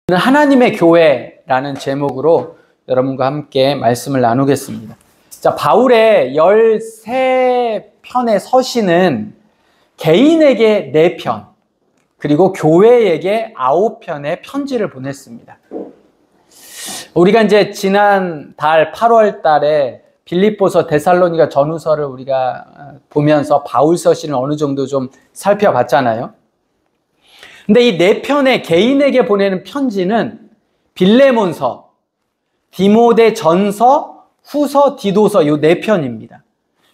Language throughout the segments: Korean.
하나님의 교회라는 제목으로 여러분과 함께 말씀을 나누겠습니다. 자, 바울의 13편의 서신은 개인에게 4편, 그리고 교회에게 9편의 편지를 보냈습니다. 우리가 이제 지난 달 8월 달에 빌립보서 데살로니가 전후서를 우리가 보면서 바울 서신을 어느 정도 좀 살펴봤잖아요. 근데 이 4편의 개인에게 보내는 편지는 빌레몬서, 디모데 전서, 후서, 디도서 이 4편입니다.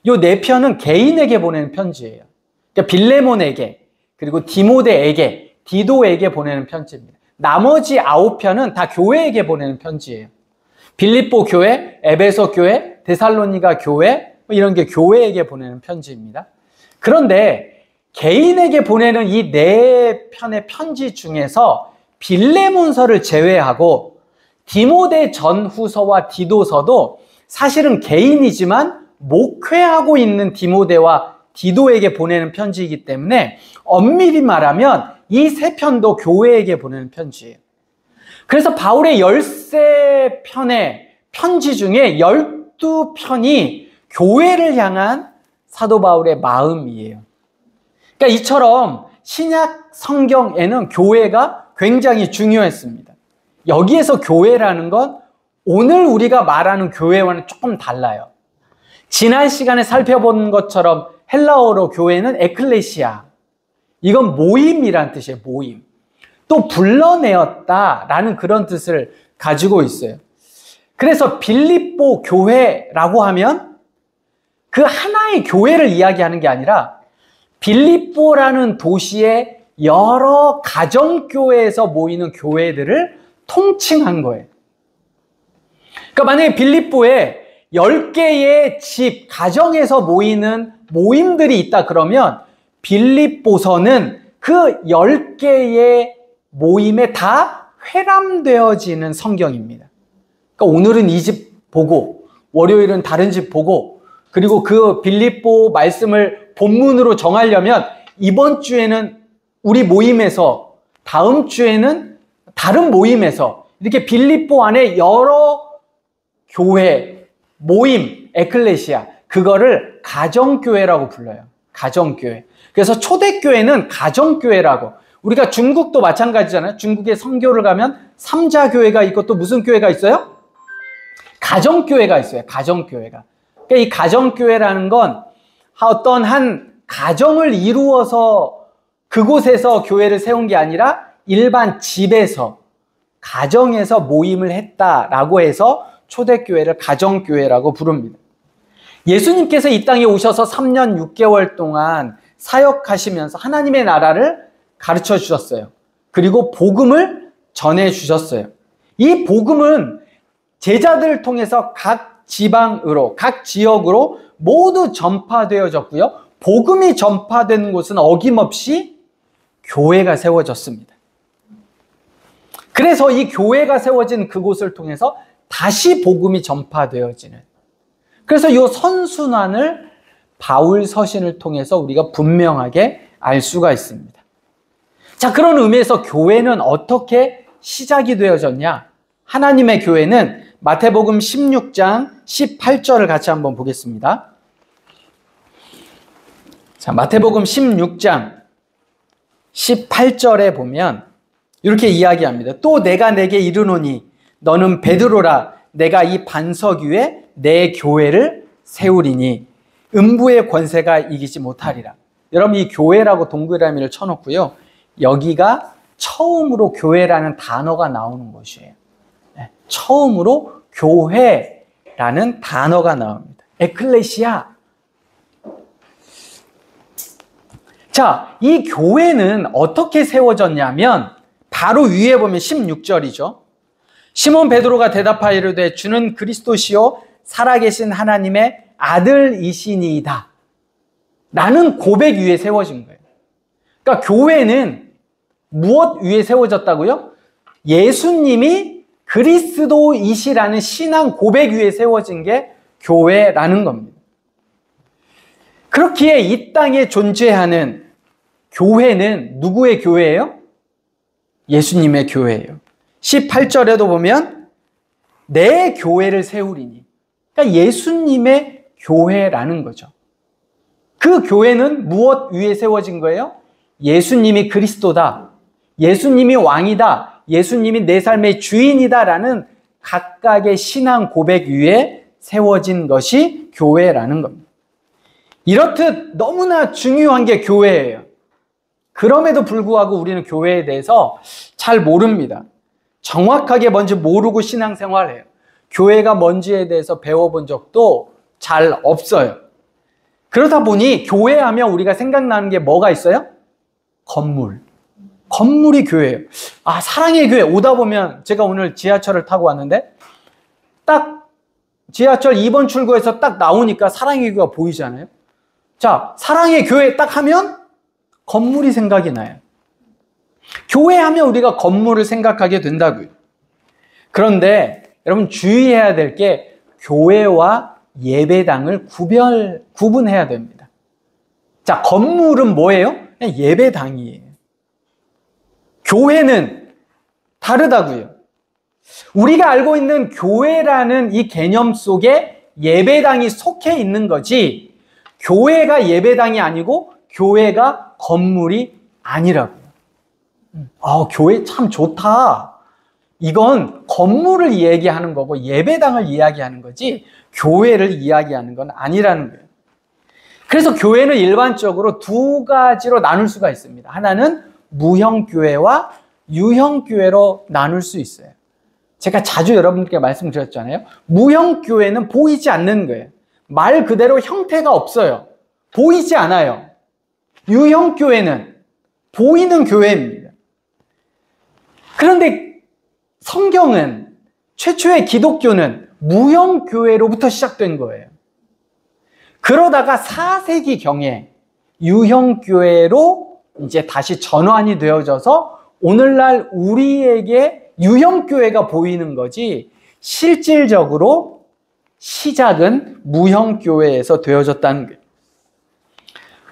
이 4편은 개인에게 보내는 편지예요. 그러니까 빌레몬에게, 그리고 디모데에게, 디도에게 보내는 편지입니다. 나머지 9편은 다 교회에게 보내는 편지예요. 빌립보 교회, 에베소 교회, 데살로니가 교회, 이런 게 교회에게 보내는 편지입니다. 그런데 개인에게 보내는 이 4편의 편지 중에서 빌레몬서를 제외하고 디모데 전후서와 디도서도 사실은 개인이지만 목회하고 있는 디모데와 디도에게 보내는 편지이기 때문에 엄밀히 말하면 이 3편도 교회에게 보내는 편지예요. 그래서 바울의 13편의 편지 중에 12편이 교회를 향한 사도 바울의 마음이에요. 그러니까 이처럼 신약 성경에는 교회가 굉장히 중요했습니다. 여기에서 교회라는 건 오늘 우리가 말하는 교회와는 조금 달라요. 지난 시간에 살펴본 것처럼 헬라어로 교회는 에클레시아, 이건 모임이란 뜻이에요. 모임. 또 불러내었다라는 그런 뜻을 가지고 있어요. 그래서 빌립보 교회라고 하면 그 하나의 교회를 이야기하는 게 아니라 빌립보라는 도시의 여러 가정교회에서 모이는 교회들을 통칭한 거예요. 그러니까 만약에 빌립보에 10개의 집, 가정에서 모이는 모임들이 있다 그러면 빌립보서는 그 10개의 모임에 다 회람되어지는 성경입니다. 그러니까 오늘은 이 집 보고, 월요일은 다른 집 보고, 그리고 그 빌립보 말씀을 본문으로 정하려면 이번 주에는 우리 모임에서, 다음 주에는 다른 모임에서, 이렇게 빌립보 안에 여러 교회, 모임, 에클레시아, 그거를 가정교회라고 불러요. 가정교회. 그래서 초대교회는 가정교회라고. 우리가 중국도 마찬가지잖아요. 중국에 선교를 가면 삼자교회가 있고 또 무슨 교회가 있어요? 가정교회가 있어요. 가정교회가. 그러니까 이 가정교회라는 건 어떤 한 가정을 이루어서 그곳에서 교회를 세운 게 아니라 일반 집에서, 가정에서 모임을 했다라고 해서 초대교회를 가정교회라고 부릅니다. 예수님께서 이 땅에 오셔서 3년 6개월 동안 사역하시면서 하나님의 나라를 가르쳐 주셨어요. 그리고 복음을 전해 주셨어요. 이 복음은 제자들을 통해서 각 지방으로, 각 지역으로 모두 전파되어졌고요. 복음이 전파된 곳은 어김없이 교회가 세워졌습니다. 그래서 이 교회가 세워진 그곳을 통해서 다시 복음이 전파되어지는, 그래서 이 선순환을 바울 서신을 통해서 우리가 분명하게 알 수가 있습니다. 자, 그런 의미에서 교회는 어떻게 시작이 되어졌냐? 하나님의 교회는 마태복음 16장 18절을 같이 한번 보겠습니다. 자, 마태복음 16장 18절에 보면 이렇게 이야기합니다. 또 내가 내게 이르노니 너는 베드로라, 내가 이 반석 위에 내 교회를 세우리니 음부의 권세가 이기지 못하리라. 여러분, 이 교회라고 동그라미를 쳐놓고요, 여기가 처음으로 교회라는 단어가 나오는 것이에요. 처음으로 교회라는 단어가 나옵니다. 에클레시아. 자, 이 교회는 어떻게 세워졌냐면 바로 위에 보면 16절이죠. 시몬 베드로가 대답하여 이르되 주는 그리스도시요 살아계신 하나님의 아들이시니이다 라는 고백 위에 세워진 거예요. 그러니까 교회는 무엇 위에 세워졌다고요? 예수님이 그리스도이시라는 신앙 고백 위에 세워진 게 교회라는 겁니다. 그렇기에 이 땅에 존재하는 교회는 누구의 교회예요? 예수님의 교회예요. 18절에도 보면 내 교회를 세우리니. 그러니까 예수님의 교회라는 거죠. 그 교회는 무엇 위에 세워진 거예요? 예수님이 그리스도다. 예수님이 왕이다. 예수님이 내 삶의 주인이다라는 각각의 신앙 고백 위에 세워진 것이 교회라는 겁니다. 이렇듯 너무나 중요한 게 교회예요. 그럼에도 불구하고 우리는 교회에 대해서 잘 모릅니다. 정확하게 뭔지 모르고 신앙생활해요. 교회가 뭔지에 대해서 배워본 적도 잘 없어요. 그러다 보니 교회하면 우리가 생각나는 게 뭐가 있어요? 건물. 건물이 교회예요. 아, 사랑의 교회 오다 보면 제가 오늘 지하철을 타고 왔는데 딱 지하철 2번 출구에서 딱 나오니까 사랑의 교회가 보이잖아요. 자, 사랑의 교회 딱 하면 건물이 생각이 나요. 교회 하면 우리가 건물을 생각하게 된다고요. 그런데 여러분 주의해야 될 게 교회와 예배당을 구분해야 됩니다. 자, 건물은 뭐예요? 그냥 예배당이에요. 교회는 다르다고요. 우리가 알고 있는 교회라는 이 개념 속에 예배당이 속해 있는 거지 교회가 예배당이 아니고 교회가 건물이 아니라고요. 교회 참 좋다. 이건 건물을 이야기하는 거고 예배당을 이야기하는 거지 교회를 이야기하는 건 아니라는 거예요. 그래서 교회는 일반적으로 두 가지로 나눌 수가 있습니다. 하나는 무형교회와 유형교회로 나눌 수 있어요. 제가 자주 여러분께 말씀드렸잖아요. 무형교회는 보이지 않는 거예요. 말 그대로 형태가 없어요. 보이지 않아요. 유형교회는 보이는 교회입니다. 그런데 성경은 최초의 기독교는 무형교회로부터 시작된 거예요. 그러다가 4세기경에 유형교회로 이제 다시 전환이 되어져서 오늘날 우리에게 유형교회가 보이는 거지 실질적으로 시작은 무형교회에서 되어졌다는 거예요.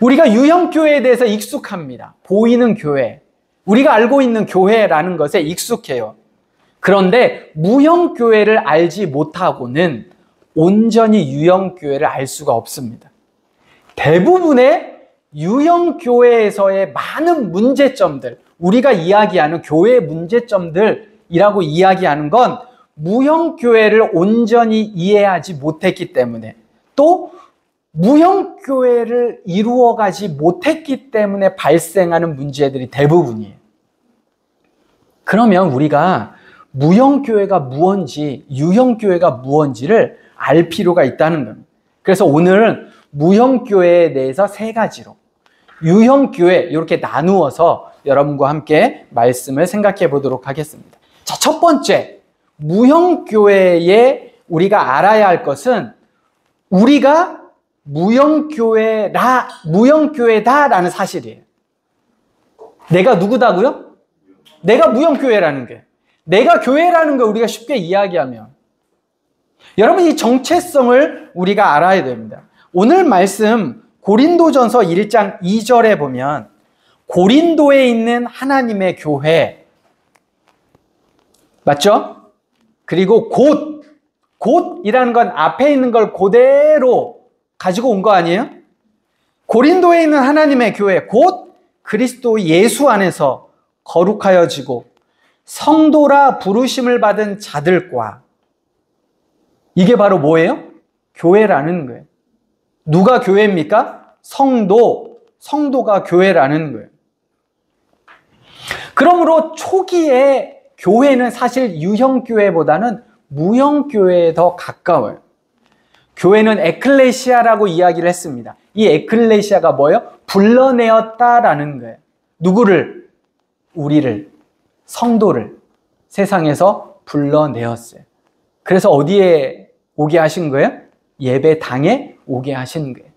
우리가 유형교회에 대해서 익숙합니다. 보이는 교회, 우리가 알고 있는 교회라는 것에 익숙해요. 그런데 무형교회를 알지 못하고는 온전히 유형교회를 알 수가 없습니다. 대부분의 유형교회에서의 많은 문제점들, 우리가 이야기하는 교회의 문제점들이라고 이야기하는 건 무형교회를 온전히 이해하지 못했기 때문에 또 무형교회를 이루어가지 못했기 때문에 발생하는 문제들이 대부분이에요. 그러면 우리가 무형교회가 무엇인지 유형교회가 무엇인지를 알 필요가 있다는 겁니다. 그래서 오늘은 무형교회에 대해서 세 가지로 유형교회 이렇게 나누어서 여러분과 함께 말씀을 생각해 보도록 하겠습니다. 자, 첫 번째 무형교회에 우리가 알아야 할 것은 우리가 무형교회다라는 사실이에요. 내가 누구다고요? 내가 무형교회라는 게. 내가 교회라는 걸 우리가 쉽게 이야기하면 여러분 이 정체성을 우리가 알아야 됩니다. 오늘 말씀 고린도전서 1장 2절에 보면 고린도에 있는 하나님의 교회 맞죠? 그리고 곧이라는 건 앞에 있는 걸 그대로 가지고 온 거 아니에요? 고린도에 있는 하나님의 교회 곧 그리스도 예수 안에서 거룩하여지고 성도라 부르심을 받은 자들과 이게 바로 뭐예요? 교회라는 거예요. 누가 교회입니까? 성도가 교회라는 거예요. 그러므로 초기에 교회는 사실 유형교회보다는 무형교회에 더 가까워요. 교회는 에클레시아라고 이야기를 했습니다. 이 에클레시아가 뭐예요? 불러내었다라는 거예요. 누구를? 우리를, 성도를 세상에서 불러내었어요. 그래서 어디에 오게 하신 거예요? 예배당에 오게 하신 거예요.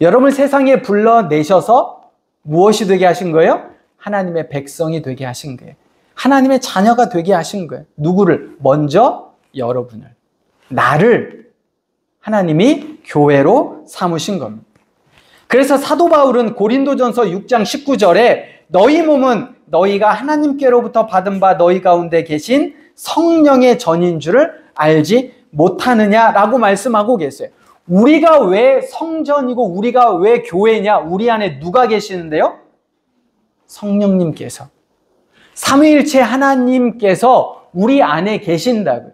여러분을 세상에 불러내셔서 무엇이 되게 하신 거예요? 하나님의 백성이 되게 하신 거예요. 하나님의 자녀가 되게 하신 거예요. 누구를? 먼저 여러분을. 나를 하나님이 교회로 삼으신 겁니다. 그래서 사도 바울은 고린도전서 6장 19절에 너희 몸은 너희가 하나님께로부터 받은 바 너희 가운데 계신 성령의 전인 줄을 알지 못하느냐라고 말씀하고 계세요. 우리가 왜 성전이고 우리가 왜 교회냐? 우리 안에 누가 계시는데요? 성령님께서. 삼위일체 하나님께서 우리 안에 계신다고요.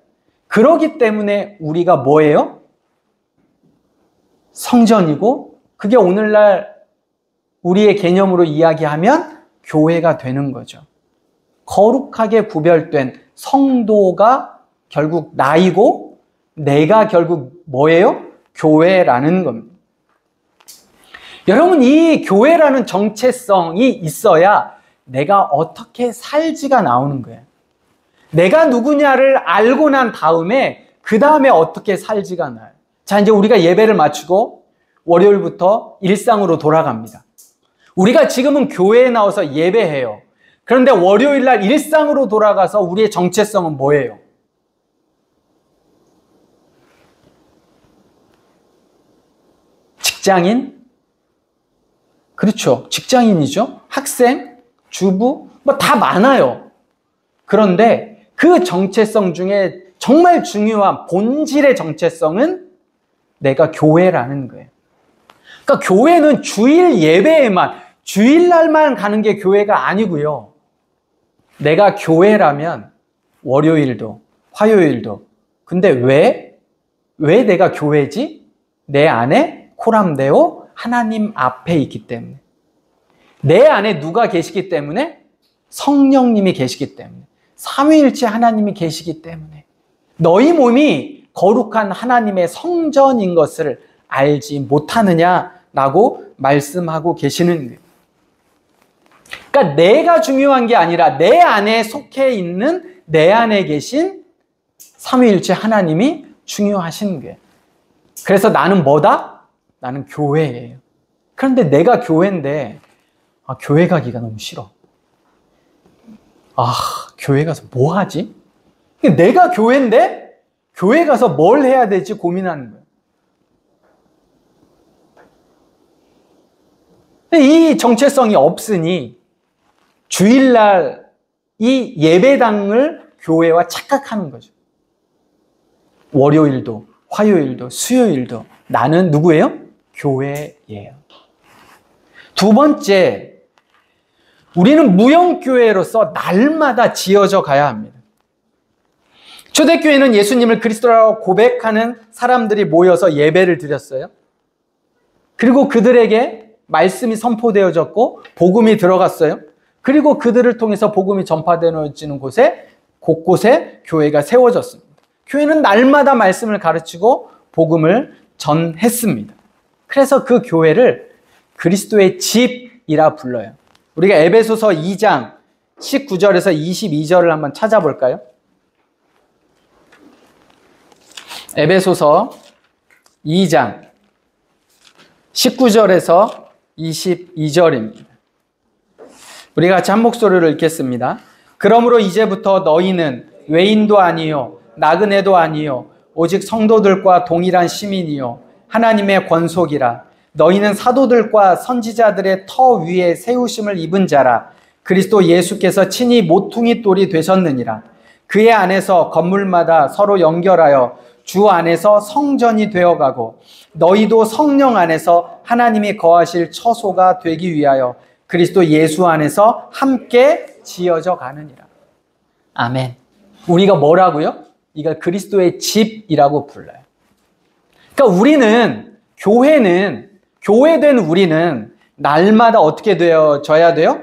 그러기 때문에 우리가 뭐예요? 성전이고, 그게 오늘날 우리의 개념으로 이야기하면 교회가 되는 거죠. 거룩하게 구별된 성도가 결국 나이고, 내가 결국 뭐예요? 교회라는 겁니다. 여러분, 이 교회라는 정체성이 있어야 내가 어떻게 살지가 나오는 거예요. 내가 누구냐를 알고 난 다음에 그 다음에 어떻게 살지가 나요. 자, 이제 우리가 예배를 마치고 월요일부터 일상으로 돌아갑니다. 우리가 지금은 교회에 나와서 예배해요. 그런데 월요일 날 일상으로 돌아가서 우리의 정체성은 뭐예요? 직장인? 그렇죠. 직장인이죠. 학생, 주부, 뭐 다 많아요. 그런데 그 정체성 중에 정말 중요한 본질의 정체성은 내가 교회라는 거예요. 그러니까 교회는 주일 예배에만, 주일날만 가는 게 교회가 아니고요. 내가 교회라면 월요일도, 화요일도. 근데 왜 내가 교회지? 내 안에 코람데오 하나님 앞에 있기 때문에. 내 안에 누가 계시기 때문에? 성령님이 계시기 때문에. 삼위일체 하나님이 계시기 때문에. 너희 몸이 거룩한 하나님의 성전인 것을 알지 못하느냐라고 말씀하고 계시는 거예요. 그러니까 내가 중요한 게 아니라 내 안에 속해 있는 내 안에 계신 삼위일체 하나님이 중요하신 거예요. 그래서 나는 뭐다? 나는 교회예요. 그런데 내가 교회인데 교회 가기가 너무 싫어. 교회 가서 뭐 하지? 내가 교회인데 교회 가서 뭘 해야 될지 고민하는 거예요. 이 정체성이 없으니 주일날 이 예배당을 교회와 착각하는 거죠. 월요일도 화요일도 수요일도 나는 누구예요? 교회예요. 두 번째, 우리는 무형교회로서 날마다 지어져 가야 합니다. 초대교회는 예수님을 그리스도라고 고백하는 사람들이 모여서 예배를 드렸어요. 그리고 그들에게 말씀이 선포되어졌고 복음이 들어갔어요. 그리고 그들을 통해서 복음이 전파되어지는 곳에 곳곳에 교회가 세워졌습니다. 교회는 날마다 말씀을 가르치고 복음을 전했습니다. 그래서 그 교회를 그리스도의 집이라 불러요. 우리가 에베소서 2장 19절에서 22절을 한번 찾아볼까요? 에베소서 2장 19절에서 22절입니다. 우리가 같이 한 목소리로 읽겠습니다. 그러므로 이제부터 너희는 외인도 아니요 나그네도 아니요 오직 성도들과 동일한 시민이요 하나님의 권속이라. 너희는 사도들과 선지자들의 터 위에 세우심을 입은 자라. 그리스도 예수께서 친히 모퉁이 돌이 되셨느니라. 그의 안에서 건물마다 서로 연결하여 주 안에서 성전이 되어가고 너희도 성령 안에서 하나님이 거하실 처소가 되기 위하여 그리스도 예수 안에서 함께 지어져 가느니라. 아멘. 우리가 뭐라고요? 이걸 그리스도의 집이라고 불러요. 그러니까 우리는, 교회된 우리는 날마다 어떻게 되어져야 돼요?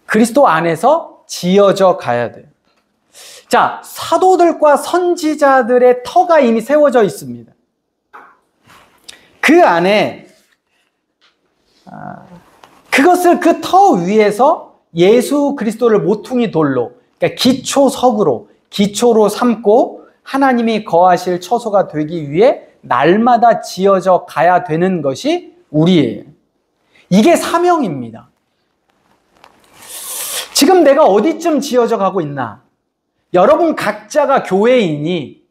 그리스도 안에서 지어져 가야 돼요. 자, 사도들과 선지자들의 터가 이미 세워져 있습니다. 그 안에 그것을 그 터 위에서 예수 그리스도를 모퉁이 돌로, 그러니까 기초로 삼고 하나님이 거하실 처소가 되기 위해 날마다 지어져 가야 되는 것이 우리예요. 이게 사명입니다. 지금 내가 어디쯤 지어져 가고 있나? 여러분 각자가 교회이니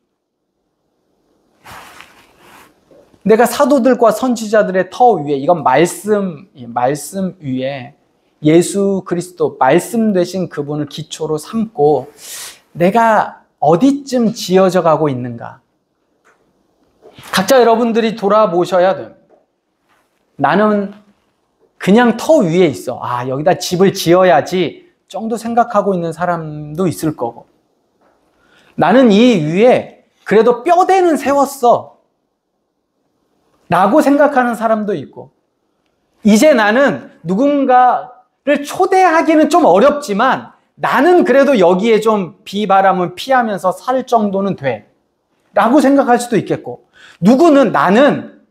내가 사도들과 선지자들의 터 위에, 이건 말씀 위에 예수 그리스도 말씀 되신 그분을 기초로 삼고 내가 어디쯤 지어져 가고 있는가? 각자 여러분들이 돌아보셔야 됩니다. 나는 그냥 터 위에 있어. 여기다 집을 지어야지 정도 생각하고 있는 사람도 있을 거고, 나는 이 위에 그래도 뼈대는 세웠어 라고 생각하는 사람도 있고, 이제 나는 누군가를 초대하기는 좀 어렵지만 나는 그래도 여기에 좀 비바람을 피하면서 살 정도는 돼 라고 생각할 수도 있겠고, 누구는 나는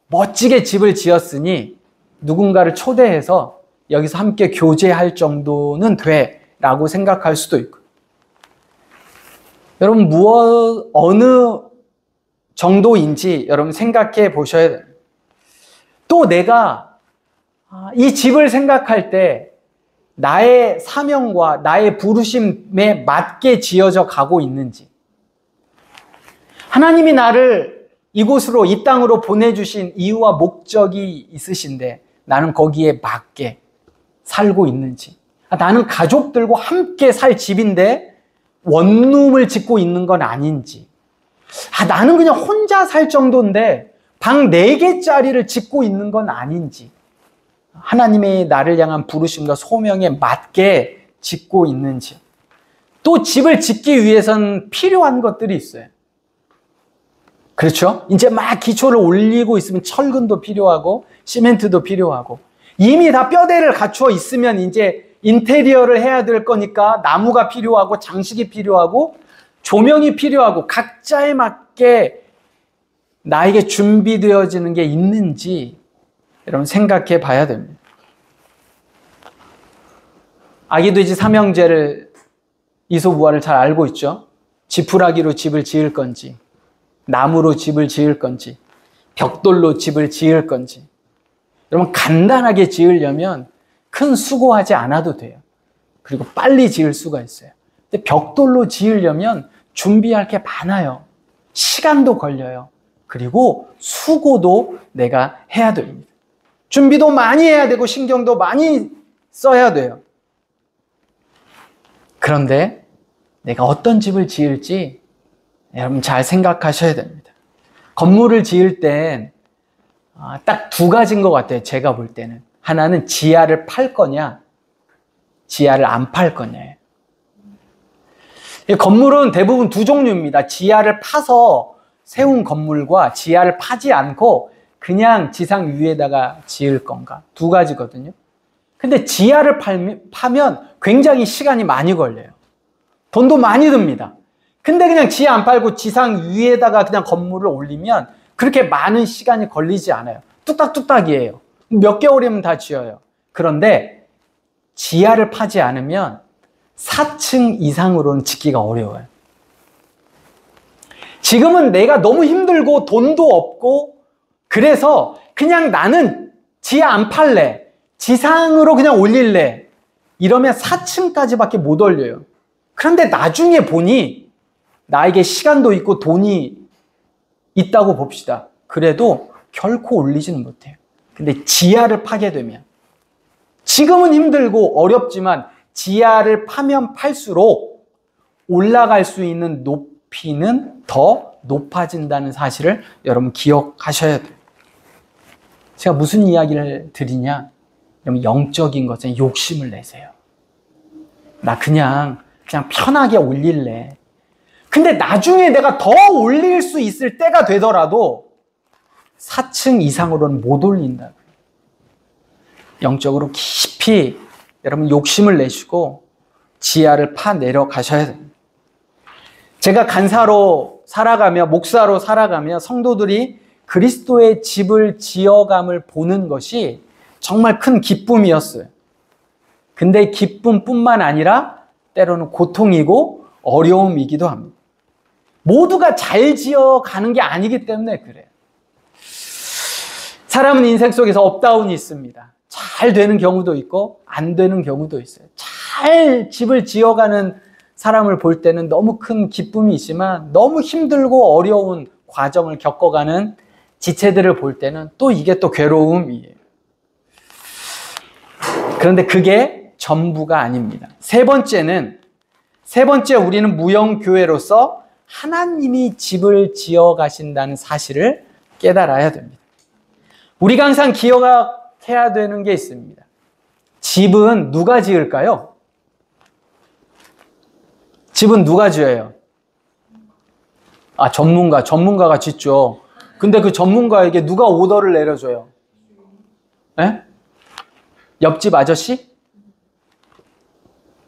멋지게 집을 지었으니 누군가를 초대해서 여기서 함께 교제할 정도는 돼 라고 생각할 수도 있고, 여러분 어느 정도인지 여러분 생각해 보셔야 돼요. 또 내가 이 집을 생각할 때 나의 사명과 나의 부르심에 맞게 지어져 가고 있는지, 하나님이 나를 이곳으로, 이 땅으로 보내주신 이유와 목적이 있으신데 나는 거기에 맞게 살고 있는지, 나는 가족들과 함께 살 집인데 원룸을 짓고 있는 건 아닌지, 나는 그냥 혼자 살 정도인데 방 4개짜리를 짓고 있는 건 아닌지, 하나님의 나를 향한 부르심과 소명에 맞게 짓고 있는지. 또 집을 짓기 위해서는 필요한 것들이 있어요. 그렇죠? 이제 막 기초를 올리고 있으면 철근도 필요하고 시멘트도 필요하고, 이미 다 뼈대를 갖추어 있으면 이제 인테리어를 해야 될 거니까 나무가 필요하고 장식이 필요하고 조명이 필요하고, 각자에 맞게 나에게 준비되어지는 게 있는지 여러분 생각해 봐야 됩니다. 아기돼지 삼형제를, 이솝우화를 잘 알고 있죠? 지푸라기로 집을 지을 건지, 나무로 집을 지을 건지, 벽돌로 집을 지을 건지. 여러분 간단하게 지으려면 큰 수고하지 않아도 돼요. 그리고 빨리 지을 수가 있어요. 근데 벽돌로 지으려면 준비할 게 많아요. 시간도 걸려요. 그리고 수고도 내가 해야 됩니다. 준비도 많이 해야 되고 신경도 많이 써야 돼요. 그런데 내가 어떤 집을 지을지 여러분 잘 생각하셔야 됩니다. 건물을 지을 땐 딱 2가지인 것 같아요. 제가 볼 때는. 하나는 지하를 팔 거냐, 지하를 안 팔 거냐예요. 건물은 대부분 2 종류입니다. 지하를 파서 세운 건물과 지하를 파지 않고 그냥 지상 위에다가 지을 건가, 2가지거든요. 근데 지하를 파면 굉장히 시간이 많이 걸려요. 돈도 많이 듭니다. 근데 그냥 지하 안 팔고 지상 위에다가 그냥 건물을 올리면 그렇게 많은 시간이 걸리지 않아요. 뚝딱뚝딱이에요. 몇 개월이면 다 지어요. 그런데 지하를 파지 않으면 4층 이상으로는 짓기가 어려워요. 지금은 내가 너무 힘들고 돈도 없고 그래서 그냥 나는 지하 안 팔래, 지상으로 그냥 올릴래, 이러면 4층까지밖에 못 올려요. 그런데 나중에 보니 나에게 시간도 있고 돈이 있다고 봅시다. 그래도 결코 올리지는 못해요. 근데 지하를 파게 되면, 지금은 힘들고 어렵지만 지하를 파면 팔수록 올라갈 수 있는 높이는 더 높아진다는 사실을 여러분 기억하셔야 돼요. 제가 무슨 이야기를 드리냐? 여러분 영적인 것에 욕심을 내세요. 나 그냥 편하게 올릴래. 근데 나중에 내가 더 올릴 수 있을 때가 되더라도 4층 이상으로는 못 올린다고요. 영적으로 깊이 여러분 욕심을 내시고 지하를 파 내려가셔야 됩니다. 제가 간사로 살아가며, 목사로 살아가며 성도들이 그리스도의 집을 지어감을 보는 것이 정말 큰 기쁨이었어요. 근데 기쁨뿐만 아니라 때로는 고통이고 어려움이기도 합니다. 모두가 잘 지어가는 게 아니기 때문에 그래요. 사람은 인생 속에서 업다운이 있습니다. 잘 되는 경우도 있고 안 되는 경우도 있어요. 잘 집을 지어가는 사람을 볼 때는 너무 큰 기쁨이 있지만 너무 힘들고 어려운 과정을 겪어가는 지체들을 볼 때는 또 이게 또 괴로움이에요. 그런데 그게 전부가 아닙니다. 세 번째 우리는 무형교회로서 하나님이 집을 지어 가신다는 사실을 깨달아야 됩니다. 우리가 항상 기억해야 되는 게 있습니다. 집은 누가 지을까요? 집은 누가 지어요? 전문가가 짓죠. 근데 그 전문가에게 누가 오더를 내려줘요? 에? 옆집 아저씨?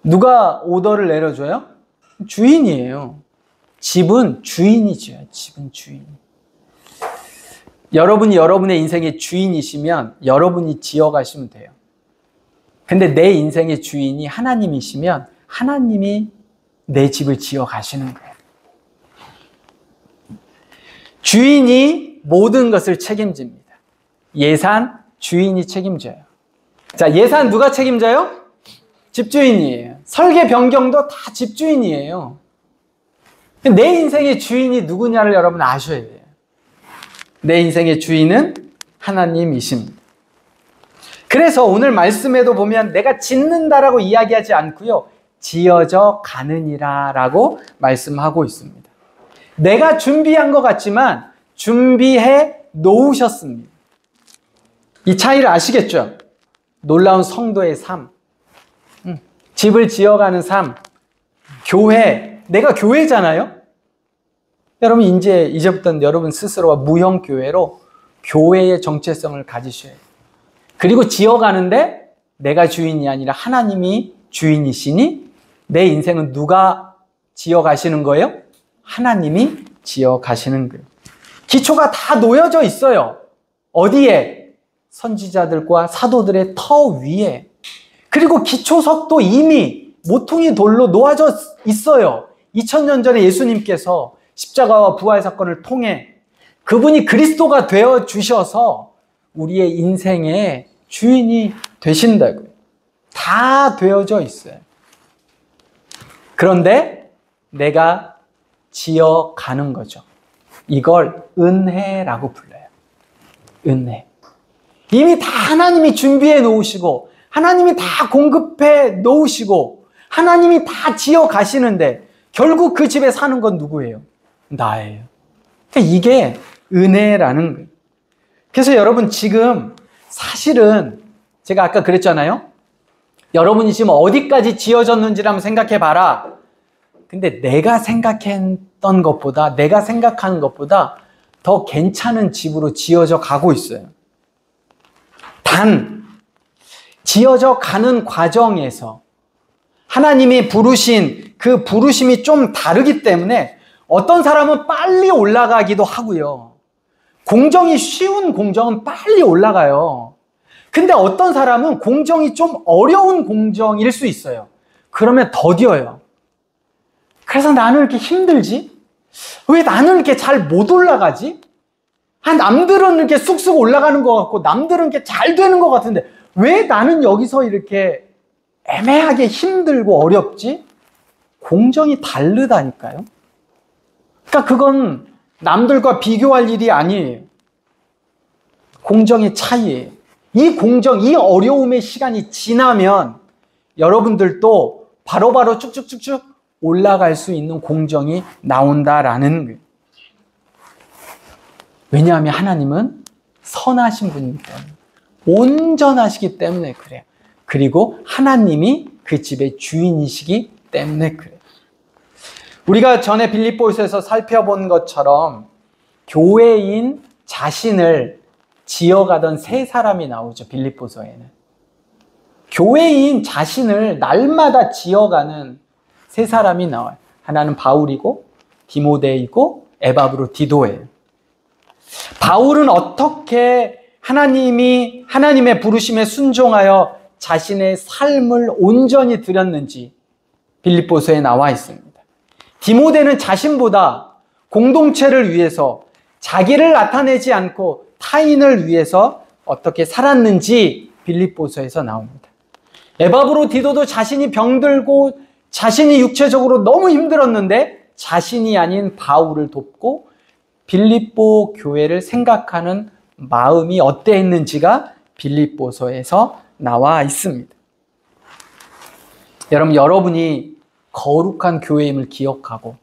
누가 오더를 내려줘요? 주인이에요. 집은 주인이 지어요. 집은 주인. 여러분이 여러분의 인생의 주인이시면 여러분이 지어가시면 돼요. 근데 내 인생의 주인이 하나님이시면 하나님이 내 집을 지어가시는 거예요. 주인이 모든 것을 책임집니다. 예산 주인이 책임져요. 자, 예산 누가 책임져요? 집주인이에요. 설계 변경도 다 집주인이에요. 내 인생의 주인이 누구냐를 여러분 아셔야 돼요. 내 인생의 주인은 하나님이십니다. 그래서 오늘 말씀에도 보면 내가 짓는다라고 이야기하지 않고요. 지어져 가느니라 라고 말씀하고 있습니다. 내가 준비한 것 같지만 준비해 놓으셨습니다. 이 차이를 아시겠죠? 놀라운 성도의 삶, 집을 지어가는 삶, 교회, 내가 교회잖아요? 여러분 이제부터는 여러분 스스로가 무형교회로 교회의 정체성을 가지셔야 돼요. 그리고 지어가는데 내가 주인이 아니라 하나님이 주인이시니 내 인생은 누가 지어가시는 거예요? 하나님이 지어가시는 거예요. 기초가 다 놓여져 있어요. 어디에? 선지자들과 사도들의 터 위에. 그리고 기초석도 이미 모퉁이 돌로 놓아져 있어요. 2000년 전에 예수님께서 십자가와 부활 사건을 통해 그분이 그리스도가 되어 주셔서 우리의 인생의 주인이 되신다고요. 다 되어져 있어요. 그런데 내가 지어가는 거죠. 이걸 은혜라고 불러요. 은혜. 이미 다 하나님이 준비해 놓으시고 하나님이 다 공급해 놓으시고 하나님이 다 지어 가시는데 결국 그 집에 사는 건 누구예요? 나예요. 그러니까 이게 은혜라는 거예요. 그래서 여러분 지금 사실은 제가 아까 그랬잖아요. 여러분이 지금 어디까지 지어졌는지를 한번 생각해 봐라. 근데 내가 생각했던 것보다 내가 생각하는 것보다 더 괜찮은 집으로 지어져 가고 있어요. 단 지어져 가는 과정에서 하나님이 부르신 그 부르심이 좀 다르기 때문에 어떤 사람은 빨리 올라가기도 하고요. 공정이 쉬운 공정은 빨리 올라가요. 근데 어떤 사람은 공정이 좀 어려운 공정일 수 있어요. 그러면 더뎌요. 그래서 나는 이렇게 힘들지? 왜 나는 이렇게 잘 못 올라가지? 남들은 이렇게 쑥쑥 올라가는 것 같고 남들은 이렇게 잘 되는 것 같은데 왜 나는 여기서 이렇게 애매하게 힘들고 어렵지? 공정이 다르다니까요. 그러니까 그건 남들과 비교할 일이 아니에요. 공정의 차이예요. 이 어려움의 시간이 지나면 여러분들도 바로바로 쭉쭉쭉쭉 올라갈 수 있는 공정이 나온다라는 거예요. 왜냐하면 하나님은 선하신 분이기 때문에, 온전하시기 때문에 그래요. 그리고 하나님이 그 집의 주인이시기 때문에 그래요. 우리가 전에 빌립보서에서 살펴본 것처럼 교회인 자신을 지어가던 세 사람이 나오죠. 빌립보서에는. 교회인 자신을 날마다 지어가는 세 사람이 나와요. 하나는 바울이고 디모데이고 에바브로 디도예요. 바울은 어떻게 하나님의 부르심에 순종하여 자신의 삶을 온전히 드렸는지 빌립보서에 나와 있습니다. 디모데는 자신보다 공동체를 위해서 자기를 나타내지 않고 타인을 위해서 어떻게 살았는지 빌립보서에서 나옵니다. 에바브로 디도도 자신이 병들고 자신이 육체적으로 너무 힘들었는데 자신이 아닌 바울을 돕고 빌립보 교회를 생각하는 마음이 어땠는지가 빌립보서에서 나와 있습니다. 여러분이 거룩한 교회임을 기억하고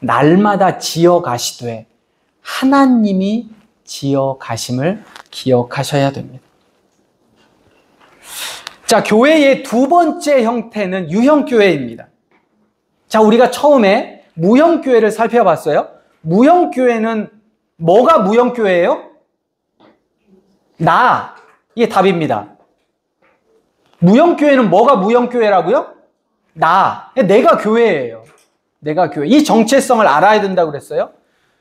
날마다 지어가시되 하나님이 지어가심을 기억하셔야 됩니다. 자, 교회의 두 번째 형태는 유형교회입니다. 자, 우리가 처음에 무형교회를 살펴봤어요. 무형교회는 뭐가 무형교회예요? 이게 답입니다. 무형교회는 뭐가 무형교회라고요? 내가 교회예요. 내가 교회. 이 정체성을 알아야 된다고 그랬어요.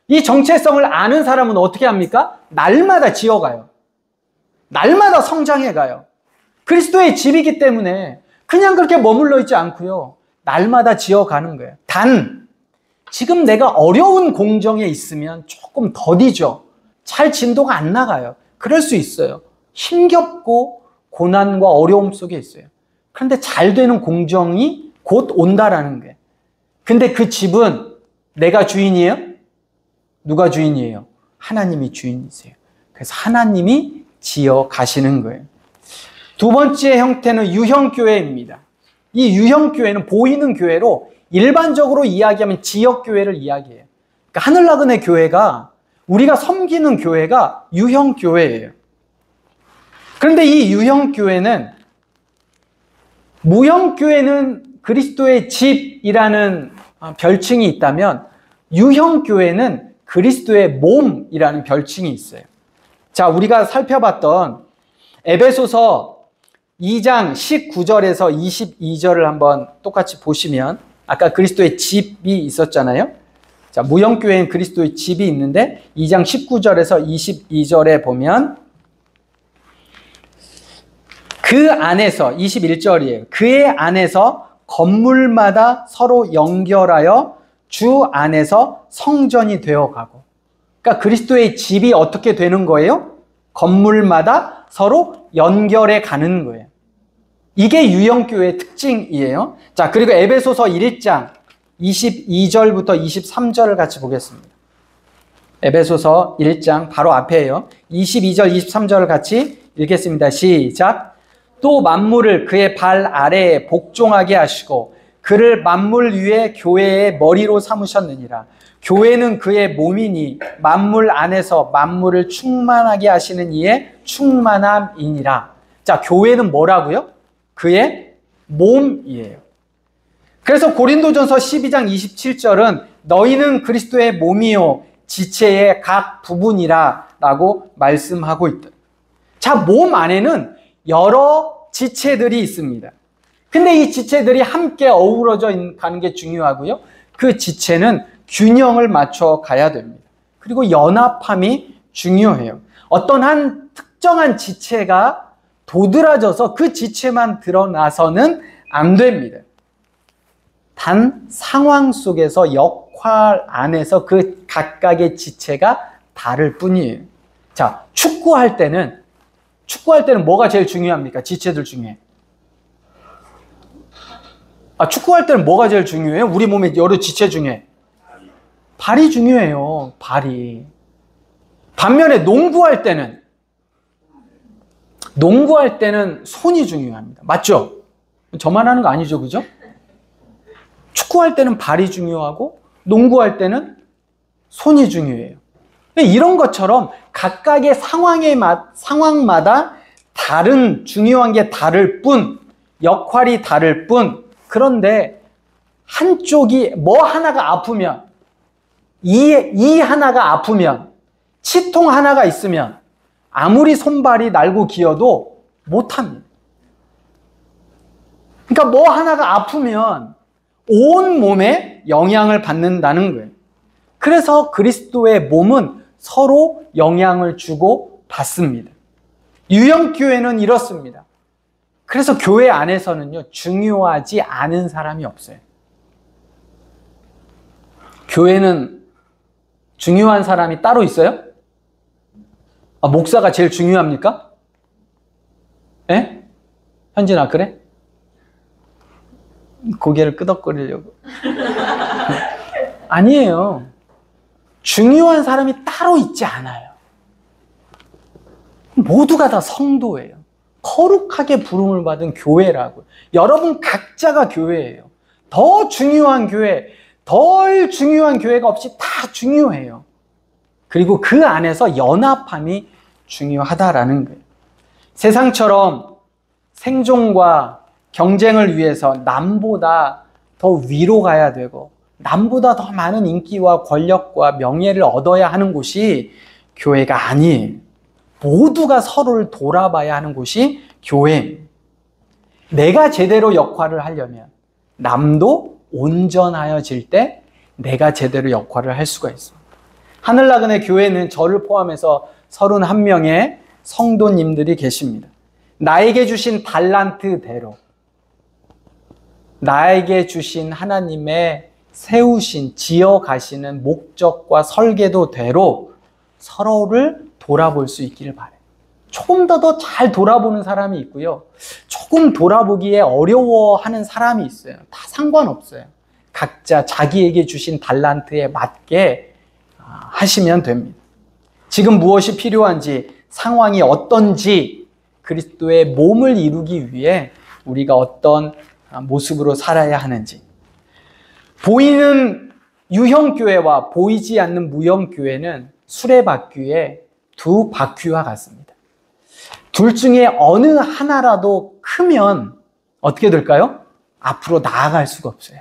이 정체성을 아는 사람은 어떻게 합니까? 날마다 지어가요. 날마다 성장해가요. 그리스도의 집이기 때문에 그냥 그렇게 머물러 있지 않고요. 날마다 지어가는 거예요. 단, 지금 내가 어려운 공정에 있으면 조금 더디죠. 잘 진도가 안 나가요. 그럴 수 있어요. 힘겹고 고난과 어려움 속에 있어요. 그런데 잘 되는 공정이 곧 온다라는 거예요. 근데 그 집은 내가 주인이에요? 누가 주인이에요? 하나님이 주인이세요. 그래서 하나님이 지어 가시는 거예요. 두 번째 형태는 유형교회입니다. 이 유형교회는 보이는 교회로 일반적으로 이야기하면 지역교회를 이야기해요. 그러니까 하늘나그네 교회가 우리가 섬기는 교회가 유형교회예요. 그런데 이 유형교회는 무형교회는 그리스도의 집이라는 별칭이 있다면 유형교회는 그리스도의 몸이라는 별칭이 있어요. 자, 우리가 살펴봤던 에베소서 2장 19절에서 22절을 한번 똑같이 보시면 아까 그리스도의 집이 있었잖아요. 자, 무형교회는 그리스도의 집이 있는데 2장 19절에서 22절에 보면 그 안에서 21절이에요. 그의 안에서 건물마다 서로 연결하여 주 안에서 성전이 되어가고. 그러니까 그리스도의 집이 어떻게 되는 거예요? 건물마다 서로 연결해 가는 거예요. 이게 유형교회의 특징이에요. 자, 그리고 에베소서 1장 22절부터 23절을 같이 보겠습니다. 에베소서 1장 바로 앞에요. 22절, 23절을 같이 읽겠습니다. 시작. 또 만물을 그의 발 아래에 복종하게 하시고 그를 만물 위에 교회의 머리로 삼으셨느니라. 교회는 그의 몸이니 만물 안에서 만물을 충만하게 하시는 이의 충만함이니라. 자, 교회는 뭐라고요? 그의 몸이에요. 그래서 고린도전서 12장 27절은 너희는 그리스도의 몸이요 지체의 각 부분이라 라고 말씀하고 있다. 자, 몸 안에는 여러 지체들이 있습니다. 근데 이 지체들이 함께 어우러져 가는 게 중요하고요. 그 지체는 균형을 맞춰 가야 됩니다. 그리고 연합함이 중요해요. 어떤 한 특정한 지체가 도드라져서 그 지체만 드러나서는 안 됩니다. 단 상황 속에서 역할 안에서 그 각각의 지체가 다를 뿐이에요. 자, 축구할 때는 뭐가 제일 중요합니까? 지체들 중에. 축구할 때는 뭐가 제일 중요해요? 우리 몸의 여러 지체 중에. 발이 중요해요. 발이. 반면에 농구할 때는 손이 중요합니다. 맞죠? 저만 하는 거 아니죠, 그죠? 축구할 때는 발이 중요하고 농구할 때는 손이 중요해요. 이런 것처럼 각각의 상황마다 다른 중요한 게 다를 뿐, 역할이 다를 뿐. 그런데 한쪽이 뭐 하나가 아프면, 이 하나가 아프면, 치통 하나가 있으면 아무리 손발이 날고 기어도 못합니다. 그러니까 뭐 하나가 아프면 온 몸에 영향을 받는다는 거예요. 그래서 그리스도의 몸은 서로 영향을 주고 받습니다. 유형교회는 이렇습니다. 그래서 교회 안에서는요, 중요하지 않은 사람이 없어요. 교회는 중요한 사람이 따로 있어요? 목사가 제일 중요합니까? 예? 현진아, 그래? 고개를 끄덕거리려고. 아니에요. 중요한 사람이 따로 있지 않아요. 모두가 다 성도예요. 거룩하게 부름을 받은 교회라고요. 여러분 각자가 교회예요. 더 중요한 교회, 덜 중요한 교회가 없이 다 중요해요. 그리고 그 안에서 연합함이 중요하다라는 거예요. 세상처럼 생존과 경쟁을 위해서 남보다 더 위로 가야 되고 남보다 더 많은 인기와 권력과 명예를 얻어야 하는 곳이 교회가 아니에요. 모두가 서로를 돌아봐야 하는 곳이 교회입니다. 내가 제대로 역할을 하려면 남도 온전하여질 때 내가 제대로 역할을 할 수가 있습니다. 하늘나그네 교회는 저를 포함해서 31명의 성도님들이 계십니다. 나에게 주신 달란트대로, 나에게 주신 하나님의 세우신, 지어가시는 목적과 설계도대로 서로를 돌아볼 수 있기를 바라요. 조금 더 잘 돌아보는 사람이 있고요. 조금 돌아보기에 어려워하는 사람이 있어요. 다 상관없어요. 각자 자기에게 주신 달란트에 맞게 하시면 됩니다. 지금 무엇이 필요한지, 상황이 어떤지 그리스도의 몸을 이루기 위해 우리가 어떤 모습으로 살아야 하는지. 보이는 유형교회와 보이지 않는 무형교회는 수레바퀴의 두 바퀴와 같습니다. 둘 중에 어느 하나라도 크면 어떻게 될까요? 앞으로 나아갈 수가 없어요.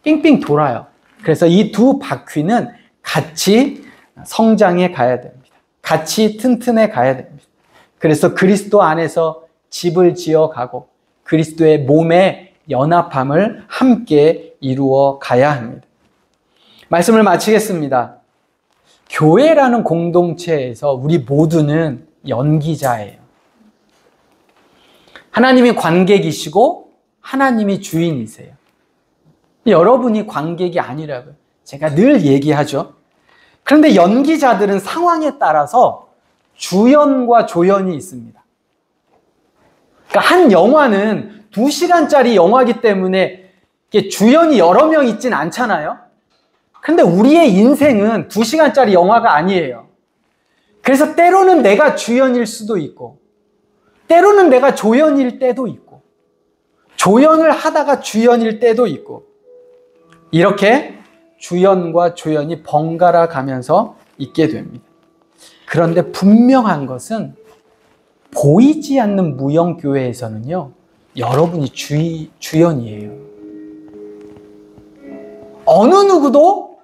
삥삥 돌아요. 그래서 이 두 바퀴는 같이 성장해 가야 됩니다. 같이 튼튼해 가야 됩니다. 그래서 그리스도 안에서 집을 지어가고 그리스도의 몸의 연합함을 함께 이루어 가야 합니다. 말씀을 마치겠습니다. 교회라는 공동체에서 우리 모두는 연기자예요. 하나님이 관객이시고 하나님이 주인이세요. 여러분이 관객이 아니라고요. 제가 늘 얘기하죠. 그런데 연기자들은 상황에 따라서 주연과 조연이 있습니다. 그러니까 한 영화는 2시간짜리 영화이기 때문에 주연이 여러 명 있진 않잖아요. 근데 우리의 인생은 2시간짜리 영화가 아니에요. 그래서 때로는 내가 주연일 수도 있고 때로는 내가 조연일 때도 있고 조연을 하다가 주연일 때도 있고 이렇게 주연과 조연이 번갈아 가면서 있게 됩니다. 그런데 분명한 것은 보이지 않는 무형교회에서는요, 여러분이 주연이에요. 어느 누구도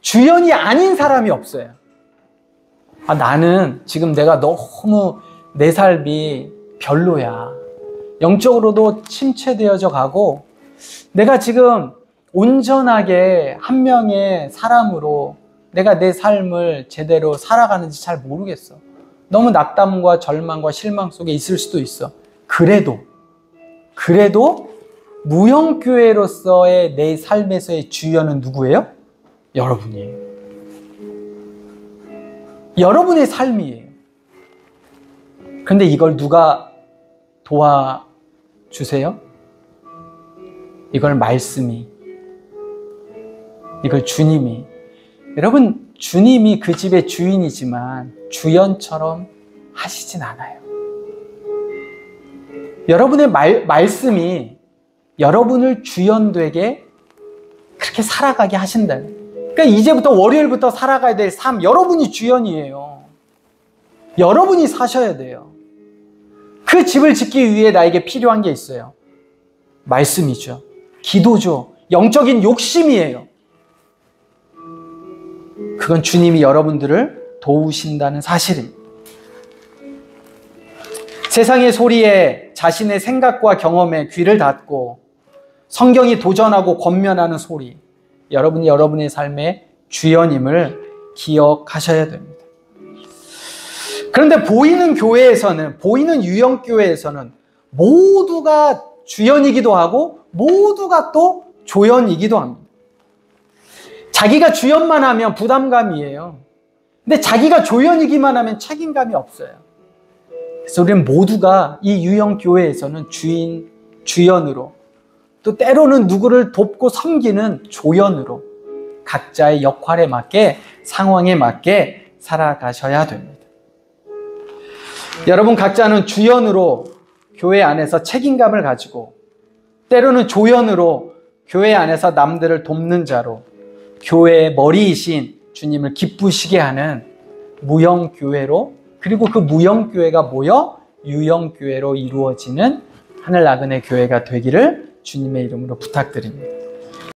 주연이 아닌 사람이 없어요. 나는 지금 내가 너무 내 삶이 별로야. 영적으로도 침체되어져 가고 내가 지금 온전하게 한 명의 사람으로 내가 내 삶을 제대로 살아가는지 잘 모르겠어. 너무 낙담과 절망과 실망 속에 있을 수도 있어. 그래도 무형교회로서의 내 삶에서의 주연은 누구예요? 여러분이에요. 여러분의 삶이에요. 그런데 이걸 누가 도와주세요? 이걸 말씀이, 이걸 주님이. 여러분, 주님이 그 집의 주인이지만 주연처럼 하시진 않아요. 여러분의 말씀이 여러분을 주연되게 그렇게 살아가게 하신다. 그러니까 이제부터 월요일부터 살아가야 될 삶, 여러분이 주연이에요. 여러분이 사셔야 돼요. 그 집을 짓기 위해 나에게 필요한 게 있어요. 말씀이죠. 기도죠. 영적인 욕심이에요. 그건 주님이 여러분들을 도우신다는 사실입니다. 세상의 소리에 자신의 생각과 경험에 귀를 닫고 성경이 도전하고 권면하는 소리, 여러분이 여러분의 삶의 주연임을 기억하셔야 됩니다. 그런데 보이는 교회에서는, 보이는 유형교회에서는 모두가 주연이기도 하고 모두가 또 조연이기도 합니다. 자기가 주연만 하면 부담감이에요. 근데 자기가 조연이기만 하면 책임감이 없어요. 그래서 우리는 모두가 이 유형교회에서는 주연으로, 또 때로는 누구를 돕고 섬기는 조연으로 각자의 역할에 맞게, 상황에 맞게 살아가셔야 됩니다. 여러분 각자는 주연으로 교회 안에서 책임감을 가지고, 때로는 조연으로 교회 안에서 남들을 돕는 자로, 교회의 머리이신 주님을 기쁘시게 하는 무형교회로, 그리고 그 무형교회가 모여 유형교회로 이루어지는 하늘 나그네 교회가 되기를 주님의 이름으로 부탁드립니다.